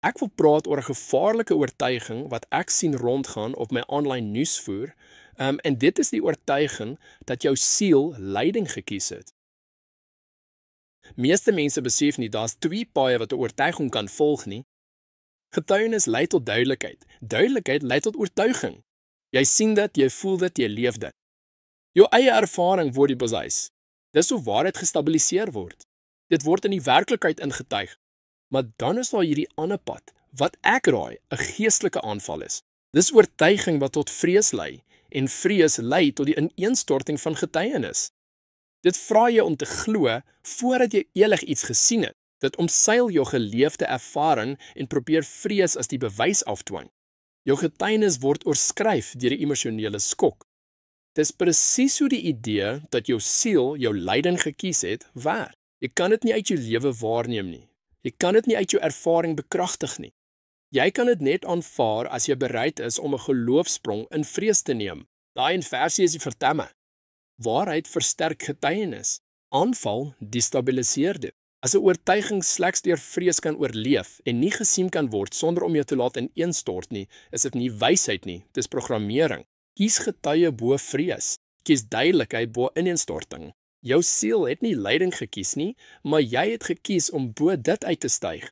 Ek wil praat oor 'n gevaarlike oortuiging wat ek sien rondgaan op my aanlyn nuusvoer, en dit is die oortuiging dat jou siel leiding gekies het. Meeste mense besef nie daar's twee paaie wat 'n oortuiging kan volg nie. Getuienis lei tot duidelikheid. Duidelikheid lei tot oortuiging. Jy sien dit, jy voel dit, jy leef dit. Jou eie ervaring word die bewys. Dis hoe waarheid gestabiliseer word. Dit word in die werklikheid ingetuig. Maar dan is daar hierdie ander pad, wat ek raai, 'n geestelike aanval is. Dis oortuiging wat tot vrees lei, en vrees lei tot die ineenstorting van getuienis. Dit vra jou om te glo voordat jy eendag iets gesien het. Dit omseil jou geleefde ervaring en probeer vrees as die bewys afdwing. Jou getuienis word oorskryf deur 'n emosionele skok. Dis presies hoe die idee dat jou siel jou leiding gekies het, werk. Jy kan dit nie uit jou lewe waarneem nie. Jy kan dit nie uit jou ervaring bekragtig nie. Jy kan dit net aanvaar as jy bereid is om 'n geloofsprong in vrees te neem. Daai inversie is die vertemme. Waarheid versterk getuienis. Aanval destabiliseer dit. As 'n oortuiging slegs deur vrees kan oorleef en nie gesien kan word sonder om jou te laat ineenstort nie, is dit nie wysheid nie, dis programmering. Kies getuie bo vrees. Kies duidelikheid bo ineenstorting. Jou siel het nie leiding gekies nie, maar jy het gekies om bo dit uit te styg.